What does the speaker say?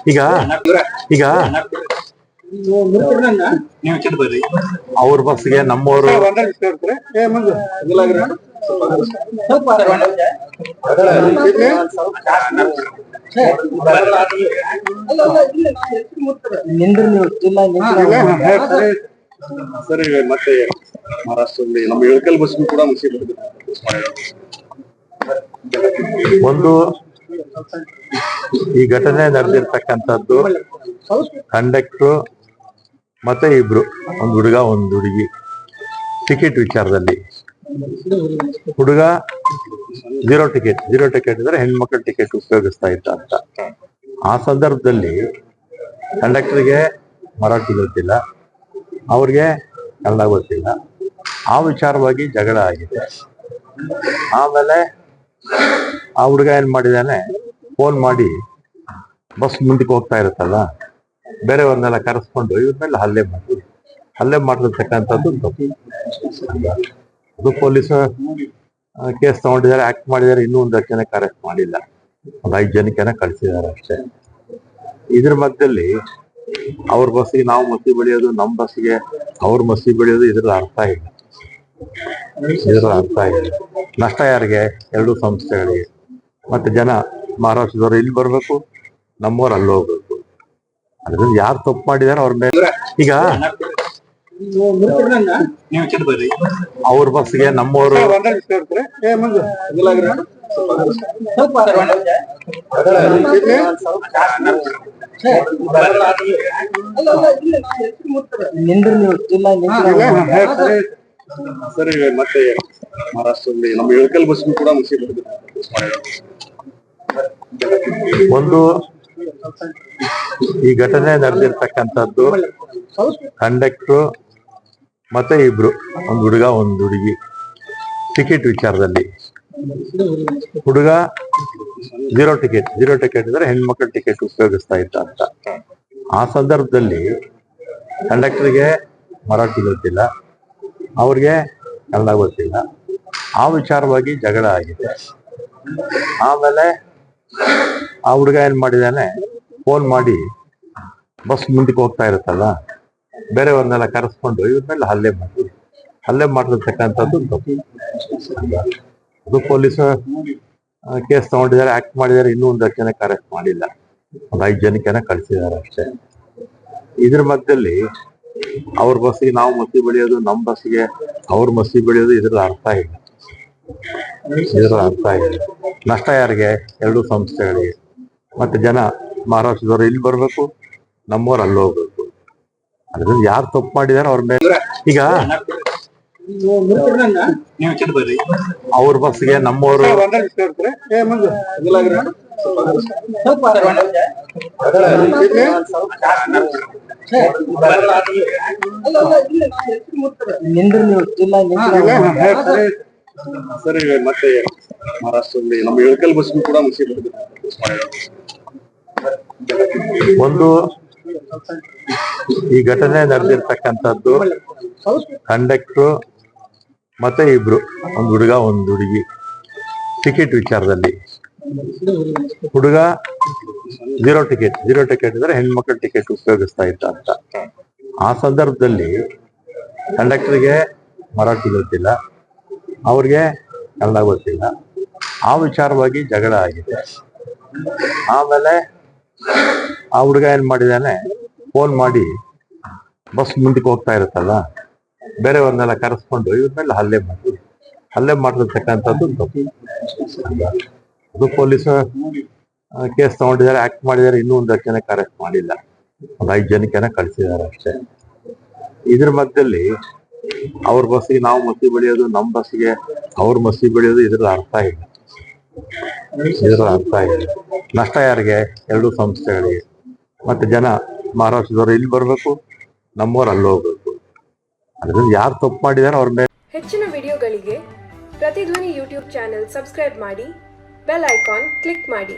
ಈಗ ಈಗ ಅವ್ರ ಬಸ್ಗೆ ನಮ್ಮವರು ಸರಿ ಮತ್ತೆ ಮಹಾರಾಷ್ಟ್ರದಲ್ಲಿ ನಮ್ಮ ಇಳಕಲ್ ಬಸ್ ಕೂಡ ಒಂದು ಈ ಘಟನೆ ನಡೆದಿರ್ತಕ್ಕಂಥದ್ದು ಕಂಡಕ್ಟ್ರು ಮತ್ತೆ ಇಬ್ರು, ಒಂದು ಹುಡುಗ ಒಂದು ಹುಡುಗಿ ಟಿಕೆಟ್ ವಿಚಾರದಲ್ಲಿ. ಹುಡುಗ ಝೀರೋ ಟಿಕೆಟ್ ಅಂದ್ರೆ ಹೆಣ್ಮಕ್ಳ ಟಿಕೆಟ್ ಉಪಯೋಗಿಸ್ತಾ ಇದ್ದ ಅಂತ. ಆ ಸಂದರ್ಭದಲ್ಲಿ ಕಂಡಕ್ಟರ್ಗೆ ಮರಾಠಿ ಗೊತ್ತಿಲ್ಲ, ಅವ್ರಿಗೆ ಕನ್ನಡ ಗೊತ್ತಿಲ್ಲ. ಆ ವಿಚಾರವಾಗಿ ಜಗಳ ಆಗಿದೆ. ಆಮೇಲೆ ಆ ಹುಡುಗ ಏನ್ ಮಾಡಿದಾನೆ, ಫೋನ್ ಮಾಡಿ ಬಸ್ ಮುಂದಕ್ಕೆ ಹೋಗ್ತಾ ಇರುತ್ತಲ್ಲ, ಬೇರೆಯವ್ರನ್ನೆಲ್ಲ ಕರೆಸ್ಕೊಂಡು ಇವ್ರ ಮೇಲೆ ಹಲ್ಲೆ ಮಾಡಿರ್ತಕ್ಕಂಥದ್ದು ತಪ್ಪು. ಅದು ಪೊಲೀಸ್ ಕೇಸ್ ತಗೊಂಡಿದ್ದಾರೆ, ಆಕ್ಟ್ ಮಾಡಿದ್ದಾರೆ. ಇನ್ನೂ 1 ಜನಕ್ಕೆ ಅರೆಸ್ಟ್ ಮಾಡಿಲ್ಲ, ಒಂದು 5 ಜನಕ್ಕೆನ ಕಳಿಸಿದ್ದಾರೆ ಅಷ್ಟೇ. ಇದ್ರ ಮಧ್ಯದಲ್ಲಿ ಅವ್ರ ಬಸ್ಸಿಗೆ ನಾವು ಮಸಿ ಬೆಳೆಯೋದು, ನಮ್ಮ ಬಸ್ಸಿಗೆ ಅವ್ರ ಮಸಿ ಬೆಳೆಯೋದು, ಇದ್ರ ಅರ್ಥ ಇಲ್ಲ. ನಷ್ಟ ಯಾರಿಗೆ? 2 ಸಂಸ್ಥೆಗಳಿಗೆ. ಮತ್ತೆ ಜನ ಮಹಾರಾಷ್ಟ್ರದವ್ರು ಇಲ್ಲಿ ಬರ್ಬೇಕು, ನಮ್ಮವ್ರು ಅಲ್ಲಿ ಹೋಗ್ಬೇಕು. ಅದ್ರಲ್ಲಿ ಯಾರು ತಪ್ಪು ಮಾಡಿದಾರೆ ಅವ್ರ ಮೇಲೆ. ಈಗ ಅವ್ರ ಬಸ್ಗೆ ನಮ್ಮವರು ಸರಿ ಮತ್ತೆ ಮಹಾರಾಷ್ಟ್ರದಲ್ಲಿ ನಮ್ಮ ಇಳಕಲ್ ಬಸ್ ಕೂಡ ಒಂದು ಈ ಘಟನೆ ನಡೆದಿರ್ತಕ್ಕಂಥದ್ದು ಕಂಡಕ್ಟ್ರು ಮತ್ತೆ ಇಬ್ರು, ಒಂದು ಹುಡುಗ ಒಂದು ಹುಡುಗಿ ಟಿಕೆಟ್ ವಿಚಾರದಲ್ಲಿ. ಹುಡುಗ ಝೀರೋ ಟಿಕೆಟ್ ಅಂದ್ರೆ ಹೆಣ್ಮಕ್ಳ ಟಿಕೆಟ್ ಉಪಯೋಗಿಸ್ತಾ ಇದ್ದ ಅಂತ. ಆ ಸಂದರ್ಭದಲ್ಲಿ ಕಂಡಕ್ಟರ್ಗೆ ಮರಾಠಿ ಗೊತ್ತಿಲ್ಲ, ಅವ್ರಿಗೆ ಕನ್ನಡ ಗೊತ್ತಿಲ್ಲ. ಆ ವಿಚಾರವಾಗಿ ಜಗಳ ಆಗಿದೆ. ಆಮೇಲೆ ಆ ಹುಡುಗ ಏನ್ ಮಾಡಿದಾನೆ, ಫೋನ್ ಮಾಡಿ ಬಸ್ ಮುಂದಕ್ಕೆ ಹೋಗ್ತಾ ಇರುತ್ತಲ್ಲ, ಬೇರೆಯವ್ರನ್ನೆಲ್ಲ ಕರೆಸ್ಕೊಂಡು ಇವ್ರ ಮೇಲೆ ಹಲ್ಲೆ ಮಾಡಿರ್ತಕ್ಕಂಥದ್ದು ತಪ್ಪು. ಅದು ಪೊಲೀಸ್ ಕೇಸ್ ತಗೊಂಡಿದ್ದಾರೆ, ಆಕ್ಟ್ ಮಾಡಿದ್ದಾರೆ. ಇನ್ನೂ 1 ಜನಕ್ಕೆ ಅರೆಸ್ಟ್ ಮಾಡಿಲ್ಲ, ಒಂದು 5 ಜನಕ್ಕೆನ ಕಳಿಸಿದ್ದಾರೆ ಅಷ್ಟೇ. ಇದ್ರ ಮಧ್ಯದಲ್ಲಿ ಅವ್ರ ಬಸ್ಸಿಗೆ ನಾವು ಮಸಿ ಬೆಳೆಯೋದು, ನಮ್ಮ ಬಸ್ಸಿಗೆ ಅವ್ರ ಮಸಿ ಬೆಳೆಯೋದು, ಇದ್ರ ಅರ್ಥ ಇಲ್ಲ. ನಷ್ಟ ಯಾರಿಗೆ? 2 ಸಂಸ್ಥೆಗಳಿಗೆ. ಮತ್ತೆ ಜನ ಮಹಾರಾಷ್ಟ್ರದವ್ರು ಇಲ್ಲಿ ಬರ್ಬೇಕು, ನಮ್ಮವ್ರು ಅಲ್ಲಿ ಹೋಗ್ಬೇಕು. ಅದ್ರಲ್ಲಿ ಯಾರು ತಪ್ಪು ಮಾಡಿದಾರೆ ಅವ್ರ ಮೇಲೆ. ಈಗ ಅವ್ರ ಬಸ್ಗೆ ನಮ್ಮವರು ಸರಿ ಮತ್ತೆ ಮಹಾರಾಷ್ಟ್ರದಲ್ಲಿ ನಮ್ಮ ಇಳಕಲ್ ಬಸ್ ಕೂಡ ಒಂದು ಈ ಘಟನೆ ನಡೆದಿರ್ತಕ್ಕಂಥದ್ದು ಕಂಡಕ್ಟ್ರು ಮತ್ತೆ ಇಬ್ರು, ಒಂದು ಹುಡುಗ ಒಂದು ಹುಡುಗಿ ಟಿಕೆಟ್ ವಿಚಾರದಲ್ಲಿ. ಹುಡುಗ ಝೀರೋ ಟಿಕೆಟ್ ಅಂದ್ರೆ ಹೆಣ್ಮಕ್ಳ ಟಿಕೆಟ್ ಉಪಯೋಗಿಸ್ತಾ ಇದ್ದ ಅಂತ. ಆ ಸಂದರ್ಭದಲ್ಲಿ ಕಂಡಕ್ಟರ್ಗೆ ಮರಾಠಿ ಗೊತ್ತಿಲ್ಲ, ಅವ್ರಿಗೆ ಕನ್ನಡ ಗೊತ್ತಿಲ್ಲ. ಆ ವಿಚಾರವಾಗಿ ಜಗಳ ಆಗಿದೆ. ಆಮೇಲೆ ಆ ಹುಡುಗ ಏನ್ ಮಾಡಿದಾನೆ, ಫೋನ್ ಮಾಡಿ ಬಸ್ ಮುಂದಕ್ಕೆ ಹೋಗ್ತಾ ಇರುತ್ತಲ್ಲ, ಬೇರೆಯವ್ರನ್ನೆಲ್ಲ ಕರೆಸ್ಕೊಂಡು ಇವ್ರ ಮೇಲೆ ಹಲ್ಲೆ ಮಾಡಿರ್ತಕ್ಕಂಥದ್ದು ತಪ್ಪು. ಅದು ಪೊಲೀಸ್ ಕೇಸ್ ತಗೊಂಡಿದ್ದಾರೆ, ಆಕ್ಟ್ ಮಾಡಿದ್ದಾರೆ. ಇನ್ನೂ 1 ಜನಕ್ಕೆ ಅರೆಸ್ಟ್ ಮಾಡಿಲ್ಲ, ಒಂದು 5 ಜನಕ್ಕೆನ ಕಳಿಸಿದ್ದಾರೆ ಅಷ್ಟೇ. ಇದ್ರ ಮಧ್ಯದಲ್ಲಿ ಅವ್ರ ಬಸ್ಸಿಗೆ ನಾವು ಮಸಿ ಬೆಳೆಯೋದು, ನಮ್ಮ ಬಸ್ಸಿಗೆ ಅವ್ರ ಮಸಿ ಬೆಳೆಯೋದು, ಇದ್ರ ಅರ್ಥ ಇಲ್ಲ. ನಷ್ಟ ಯಾರಿಗೆ? 2 ಸಂಸ್ಥೆಗಳಿಗೆ. ಮತ್ತೆ ಜನ ಮಹಾರಾಷ್ಟ್ರದವ್ರು ಇಲ್ಲಿ ಬರ್ಬೇಕು, ನಮ್ಮವ್ರು ಅಲ್ಲಿ ಹೋಗ್ಬೇಕು. ಅದ್ರಲ್ಲಿ ಯಾರು ತಪ್ಪು ಮಾಡಿದಾರೆ ಅವ್ರ ಮೇಲೆ. ಹೆಚ್ಚಿನ ವಿಡಿಯೋಗಳಿಗೆ ಪ್ರತಿಧ್ವನಿ ಯೂಟ್ಯೂಬ್ ಚಾನೆಲ್ ಸಬ್ಸ್ಕ್ರೈಬ್ ಮಾಡಿ, ಬೆಲ್ ಐಕಾನ್ ಕ್ಲಿಕ್ ಮಾಡಿ.